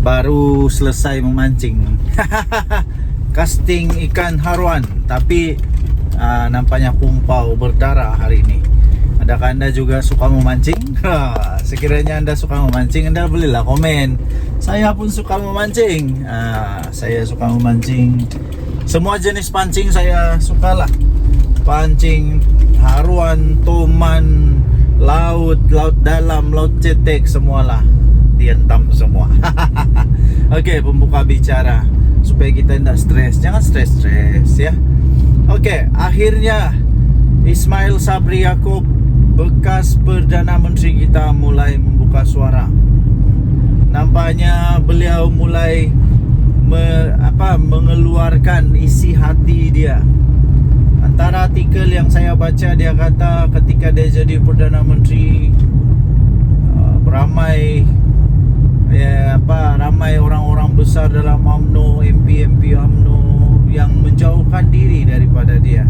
Baru selesai memancing. Casting ikan haruan, tapi nampaknya kumpau berdarah hari ini. Adakah anda juga suka memancing? Sekiranya anda suka memancing, anda bolehlah komen. Saya pun suka memancing. Saya suka memancing. Semua jenis pancing saya sukalah. Pancing haruan, toman, laut dalam, laut cetek, semualah dihentam semua. Okey, pembuka bicara supaya kita tidak stres. Jangan stres ya. Okey, akhirnya Ismail Sabri Yaakob, bekas Perdana Menteri kita, mulai membuka suara. Nampaknya beliau mulai mengeluarkan isi hati dia. Antara artikel yang saya baca, dia kata ketika dia jadi Perdana Menteri, ramai orang-orang besar dalam UMNO, MP UMNO yang menjauhkan diri daripada dia.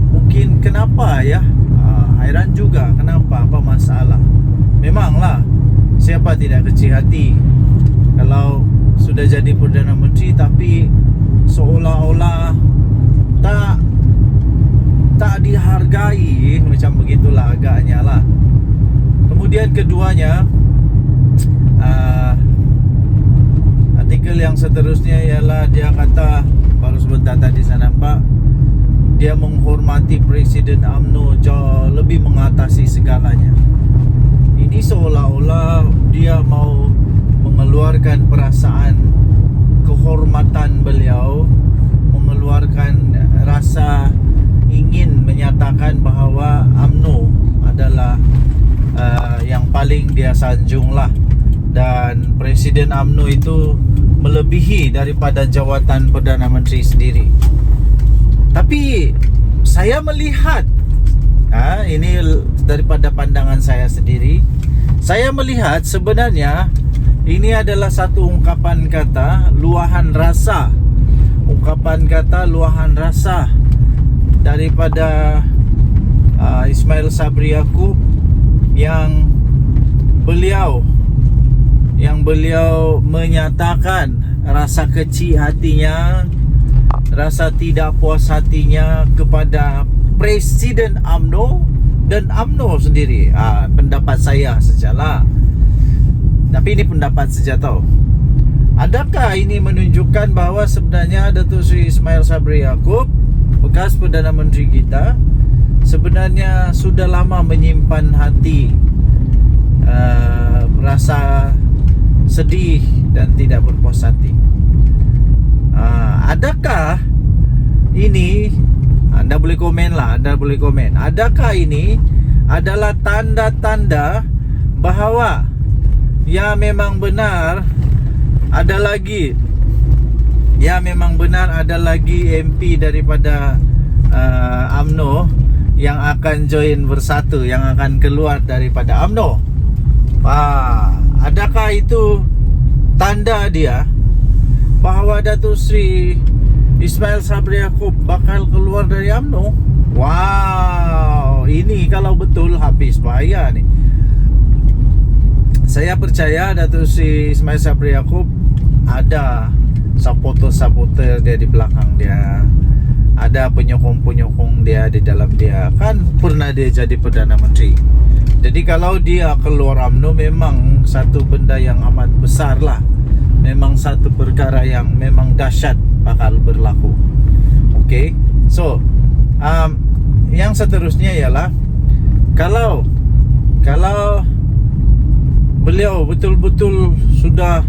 Mungkin kenapa ya? Hairan juga kenapa, apa masalah? Memanglah, siapa tidak kecil hati kalau sudah jadi Perdana Menteri tapi seolah-olah tak dihargai, macam begitulah agaknya lah. Kemudian keduanya, artikel yang seterusnya ialah dia kata, baru sebentar tadi saya nampak, dia menghormati Presiden UMNO jauh lebih mengatasi segalanya. Ini seolah-olah dia mau mengeluarkan perasaan kehormatan beliau, mengeluarkan rasa ingin menyatakan bahawa UMNO adalah yang paling dia sanjung lah. Dan Presiden UMNO itu melebihi daripada jawatan Perdana Menteri sendiri. Tapi saya melihat, ini daripada pandangan saya sendiri, saya melihat sebenarnya ini adalah satu ungkapan kata luahan rasa. Ungkapan kata luahan rasa daripada Ismail Sabri Yaakob yang beliau menyatakan rasa kecil hatinya, rasa tidak puas hatinya kepada Presiden UMNO dan UMNO sendiri. Pendapat saya sajalah. Tapi ini pendapat saja tau. Adakah ini menunjukkan bahawa sebenarnya Datuk Seri Ismail Sabri Yaakob, bekas Perdana Menteri kita, sebenarnya sudah lama menyimpan hati rasa sedih dan tidak berpuas hati? Adakah ini, anda boleh komen lah, anda boleh komen, adakah ini adalah tanda-tanda bahawa ya memang benar ada lagi MP daripada UMNO yang akan join Bersatu, yang akan keluar daripada UMNO? Adakah itu tanda dia bahawa Datuk Seri Ismail Sabri Yaakob bakal keluar dari UMNO? Wow, ini kalau betul habis bahaya nih. Saya percaya Datuk Seri Ismail Sabri Yaakob ada supporter-supporter dia di belakang dia, ada penyokong-penyokong dia di dalam dia. Kan pernah dia jadi Perdana Menteri. Jadi kalau dia keluar UMNO memang satu benda yang amat besar lah. Memang satu perkara yang memang dahsyat bakal berlaku. Okay, so yang seterusnya ialah kalau beliau betul-betul sudah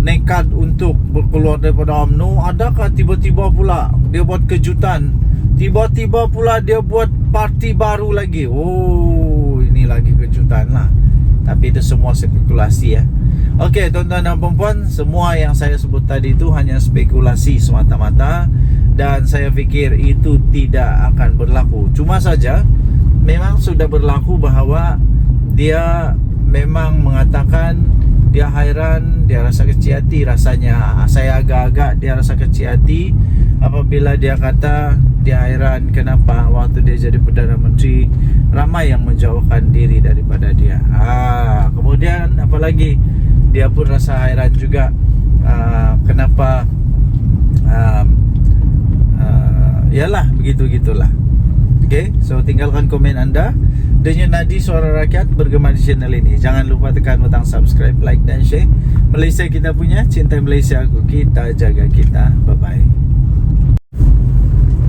nekat untuk berkeluar daripada UMNO, adakah tiba-tiba pula dia buat kejutan, tiba-tiba pula dia buat parti baru lagi? Oh, ini lagi kejutan lah. Tapi itu semua spekulasi ya. Okey, tuan-tuan dan puan-puan, semua yang saya sebut tadi itu hanya spekulasi semata-mata, dan saya fikir itu tidak akan berlaku. Cuma saja memang sudah berlaku bahawa dia memang mengatakan dia hairan, dia rasa kecil hati rasanya. Saya agak-agak dia rasa kecil hati apabila dia kata dia hairan kenapa waktu dia jadi Perdana Menteri ramai yang menjauhkan diri daripada dia. Kemudian apalagi dia pun rasa hairan juga kenapa yalah begitu-gitulah. Okay, so tinggalkan komen anda. Denyut nadi suara rakyat bergema di channel ini. Jangan lupa tekan butang subscribe, like dan share. Malaysia kita punya, cinta Malaysia aku, kita jaga kita. Bye-bye.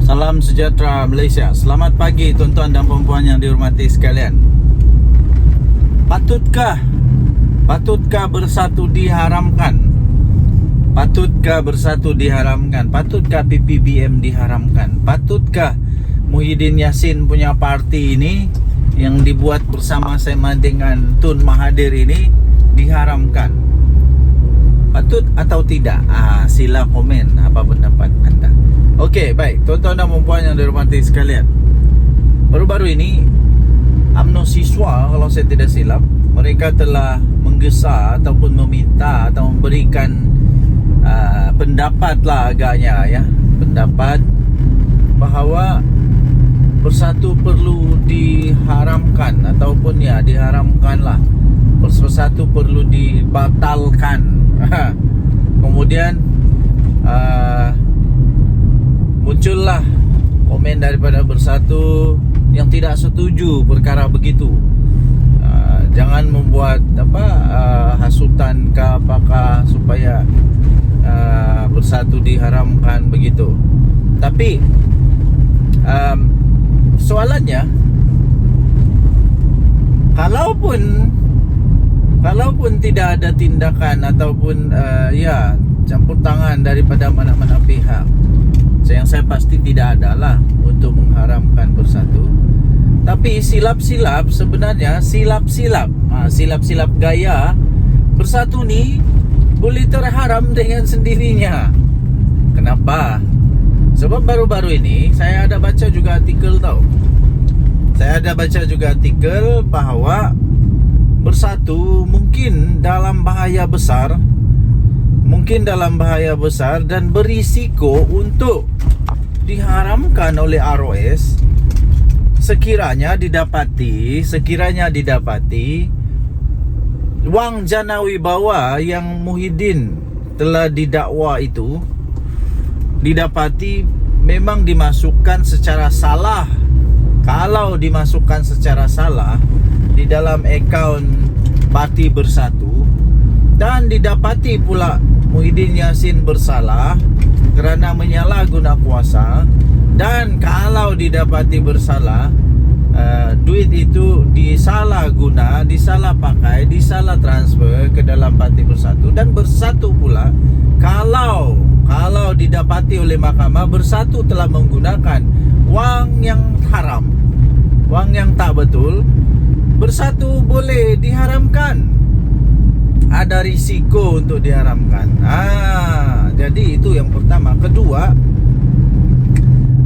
Salam sejahtera Malaysia. Selamat pagi tuan-tuan dan puan-puan yang dihormati sekalian. Patutkah Bersatu diharamkan? Patutkah Bersatu diharamkan? Patutkah PPBM diharamkan? Patutkah Muhyiddin Yassin punya parti ini yang dibuat bersama-sama dengan Tun Mahathir ini diharamkan? Patut atau tidak? Sila komen apa pendapat anda. Okey, baik tuan-tuan dan puan yang dihormati sekalian, baru-baru ini UMNO siswa, kalau saya tidak silap, mereka telah menggesa ataupun meminta atau memberikan pendapat lah agaknya ya, pendapat bahawa Bersatu perlu diharamkan ataupun ya diharamkan lah, Bersatu perlu dibatalkan. Kemudian muncullah komen daripada Bersatu yang tidak setuju perkara begitu. Jangan membuat hasutan ke apakah supaya Bersatu diharamkan begitu. Tapi soalannya, kalaupun tidak ada tindakan ataupun campur tangan daripada mana-mana pihak, yang saya pasti tidak adalah untuk mengharamkan Bersatu. Tapi silap-silap sebenarnya, silap-silap gaya Bersatu ni boleh terharam dengan sendirinya. Kenapa? Sebab baru-baru ini saya ada baca juga artikel tau. Saya ada baca juga artikel bahawa Bersatu mungkin dalam bahaya besar, dan berisiko untuk diharamkan oleh ROS sekiranya didapati wang jana wibawa yang Muhyiddin telah didakwa itu didapati memang dimasukkan secara salah. Kalau dimasukkan secara salah di dalam akaun Parti Bersatu dan didapati pula Muhyiddin Yassin bersalah kerana menyalahguna kuasa, dan kalau didapati bersalah, duit itu disalah pakai, disalah transfer ke dalam Parti Bersatu, dan Bersatu pula kalau didapati oleh mahkamah Bersatu telah menggunakan wang yang haram, wang yang tak betul, Bersatu boleh diharamkan. Ada risiko untuk diharamkan. Jadi itu yang pertama. Kedua,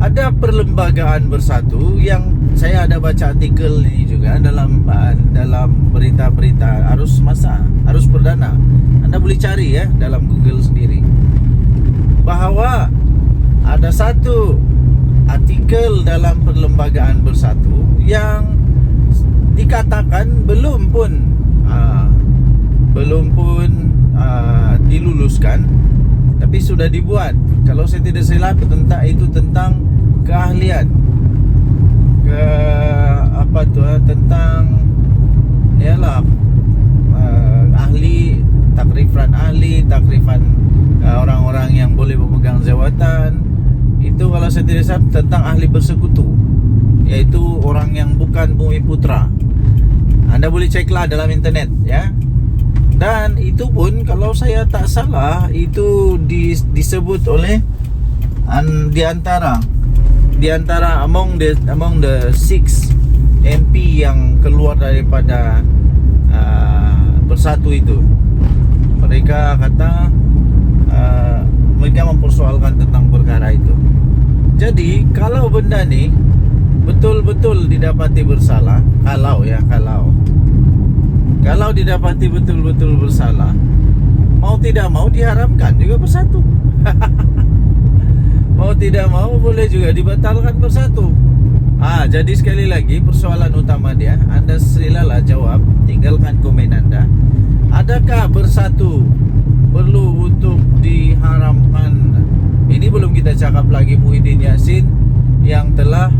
ada perlembagaan Bersatu yang saya ada baca artikel ini juga dalam berita-berita arus masa, arus perdana. Anda boleh cari ya dalam Google sendiri, bahawa ada satu artikel dalam perlembagaan Bersatu yang dikatakan belum pun diluluskan, tapi sudah dibuat. Kalau saya tidak silap tentang keahlian, tentang takrifan orang-orang yang boleh memegang jawatan. Itu kalau saya tidak salah tentang ahli bersekutu, yaitu orang yang bukan Bumi Putra. Anda boleh ceklah dalam internet ya. Dan itu pun kalau saya tak salah itu disebut oleh di antara among the 6 MP yang keluar daripada Bersatu itu. Mereka kata mereka mempersoalkan tentang perkara itu. Jadi kalau benda ni betul-betul didapati bersalah, kalau didapati betul-betul bersalah, mau tidak mau diharamkan juga Bersatu. Mau tidak mau boleh juga dibatalkan Bersatu. Jadi sekali lagi persoalan utama dia, Anda silalah jawab, tinggalkan komen Anda. Adakah Bersatu perlu untuk diharamkan? Ini belum kita cakap lagi Muhyiddin Yassin yang telah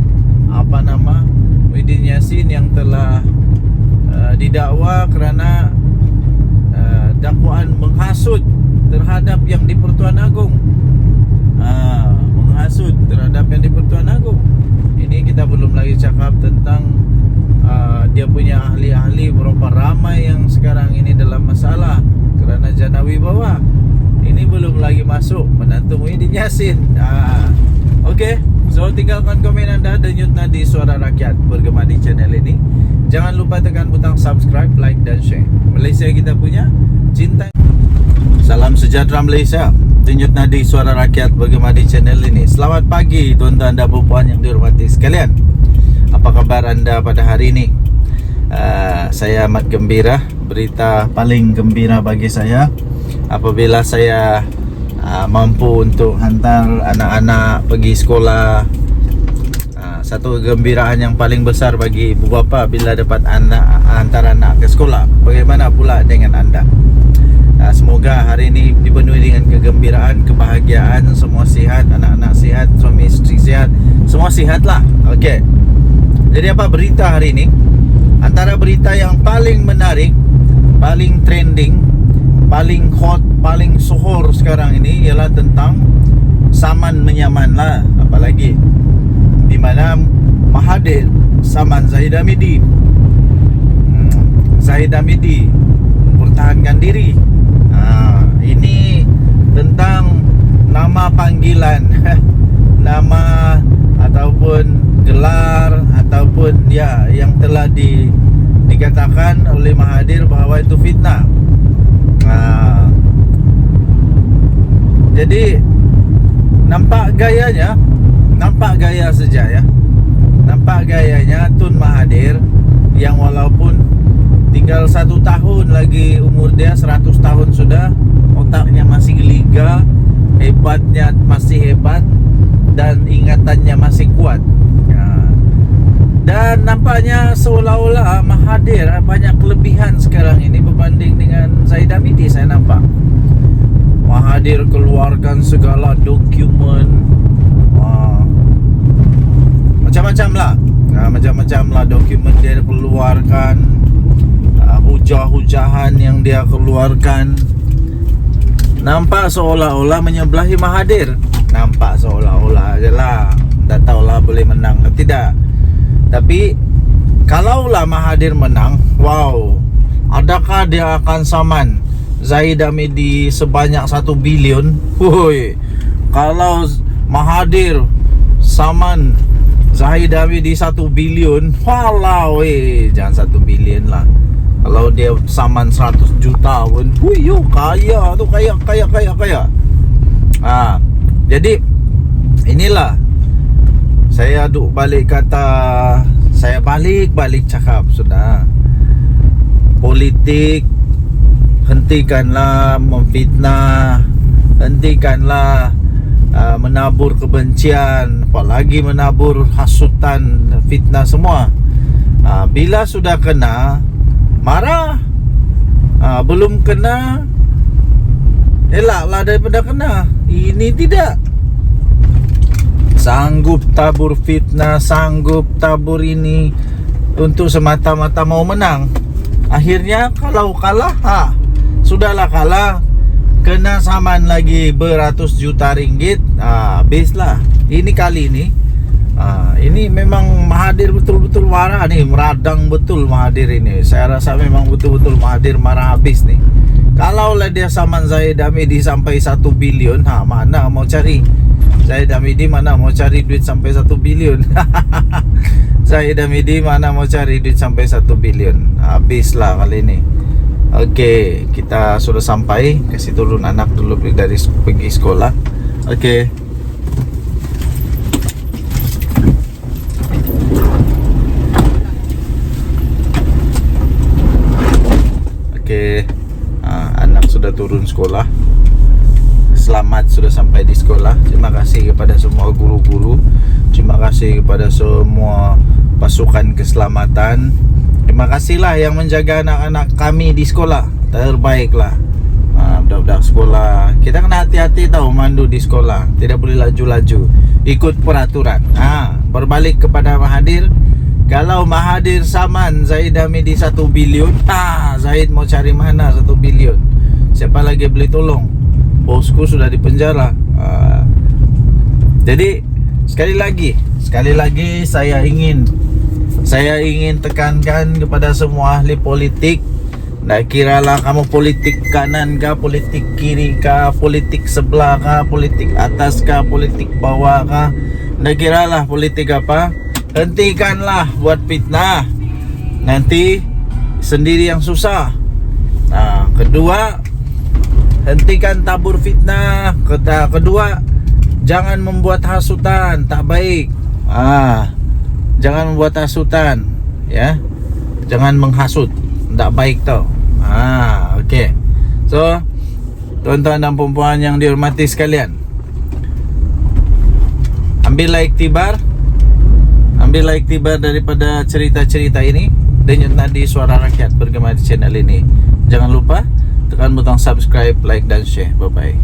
Muhyiddin Yassin yang telah didakwa kerana dakwaan menghasut terhadap yang di Pertuan Agong. Menghasut terhadap yang di Pertuan Agong. Ini kita belum lagi cakap tentang dia punya ahli-ahli, berapa ramai yang sekarang ini dalam masalah kerana jana wibawa. Ini belum lagi masuk menantu Muhyiddin Yassin. Okey, so tinggalkan komen anda, denyut nadi Suara Rakyat bergema di channel ini. Jangan lupa tekan butang subscribe, like dan share. Malaysia kita punya, cinta. Salam sejahtera Malaysia. Denyut nadi Suara Rakyat bergema di channel ini. Selamat pagi tuan-tuan dan puan yang dihormati sekalian. Apa kabar anda pada hari ini? Saya amat gembira. Berita paling gembira bagi saya apabila saya mampu untuk hantar anak-anak pergi sekolah. Satu kegembiraan yang paling besar bagi ibu bapa bila dapat hantar anak ke sekolah. Bagaimana pula dengan anda? Semoga hari ini dipenuhi dengan kegembiraan, kebahagiaan, semua sihat, anak-anak sihat, suami isteri sihat, semua sihatlah. Okey. Jadi apa berita hari ini? Antara berita yang paling menarik, paling trending, paling hot, paling sohor sekarang ini ialah tentang saman menyaman lah, apalagi di mana Mahathir saman Zahid Hamidi. Zahid Hamidi mempertahankan diri. Ini tentang nama panggilan, nama ataupun gelar ataupun yang telah dikatakan oleh Mahathir bahawa itu fitnah. Jadi nampak gaya saja ya. Nampak gayanya Tun Mahathir yang walaupun tinggal 1 tahun lagi umur dia, 100 tahun sudah, otaknya masih geliga, hebatnya masih hebat, dan ingatannya masih kuat. Dan nampaknya seolah-olah Mahathir banyak kelebihan sekarang ini berbanding dengan Zahid Hamidi. Saya nampak Mahathir keluarkan segala dokumen, macam-macam lah dokumen dia keluarkan, hujah-hujahan yang dia keluarkan. nampak seolah-olah menyebelahi Mahathir. Nampak seolah-olah aja lah. Tak tahulah boleh menang atau tidak. Tapi kalaulah Mahathir menang, wow, adakah dia akan saman Zahid Hamidi sebanyak 1 bilion? Woi, kalau Mahathir saman Zahid Hamidi 1 bilion, walau jangan 1 bilion lah. Kalau dia saman 100 juta pun, yo kaya tu, kaya. Jadi inilah saya duk balik kata, saya balik cakap sudah. Politik, hentikanlah memfitnah, hentikanlah menabur kebencian, apalagi menabur hasutan, fitnah semua. Bila sudah kena, marah. Belum kena, elaklah daripada kena. Ini tidak. Sanggup tabur fitnah, sanggup tabur ini untuk semata-mata mau menang. Akhirnya kalau kalah, sudahlah kalah. Kena saman lagi beratus juta ringgit, habislah. Ini kali ini, ini memang Mahathir betul-betul marah nih, meradang betul Mahathir ini. Saya rasa memang betul-betul Mahathir marah habis nih. Kalaulah dia saman Zahid Hamidi sampai 1 bilion, mana mau cari Zahid Hamidi, mana mau cari duit sampai 1 bilion. Zahid Hamidi mana mau cari duit sampai 1 bilion. Habislah kali ini. Okey, kita sudah sampai. Kasih turun anak dulu dari pergi sekolah. Okey. Okey. Anak sudah turun sekolah. Selamat sudah sampai di sekolah. Terima kasih kepada semua guru-guru. Terima kasih kepada semua pasukan keselamatan. Terima kasihlah yang menjaga anak-anak kami di sekolah. Terbaiklah. Budak-budak sekolah, kita kena hati-hati tahu mandu di sekolah. Tidak boleh laju-laju, ikut peraturan. Berbalik kepada Mahathir. Kalau Mahathir saman Zahid Hamidi 1 bilion, Zahid mau cari mana 1 bilion? Siapa lagi boleh tolong? Bosku sudah di penjara. Jadi sekali lagi saya ingin tekankan kepada semua ahli politik. Tak kiralah kamu politik kanan kah, politik kiri kah, politik sebelah kah, politik atas kah, politik bawah kah, tak kiralah politik apa, hentikanlah buat fitnah. Nanti sendiri yang susah. Kedua, hentikan tabur fitnah. Kedua, jangan membuat hasutan, tak baik. Jangan membuat hasutan, ya. Jangan menghasut, tak baik tau. Okey. So, tuan-tuan dan puan-puan yang dihormati sekalian, ambillah iktibar daripada cerita-cerita ini. Denyut nadi suara rakyat bergema di channel ini. Jangan lupa tekan butang subscribe, like dan share. Bye bye.